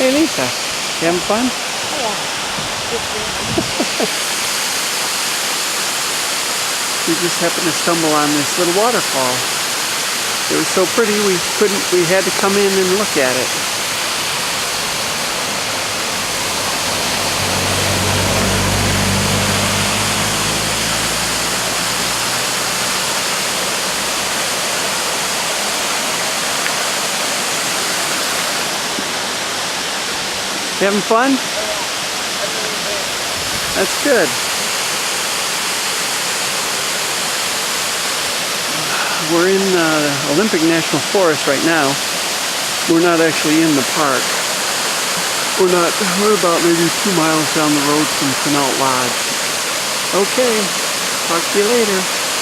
Hey Lisa, you having fun? Yeah. We just happened to stumble on this little waterfall. It was so pretty we had to come in and look at it. You having fun? That's good. We're in Olympic National Forest right now. We're not actually in the park. We're about maybe 2 miles down the road from Quinault Lodge. Okay, talk to you later.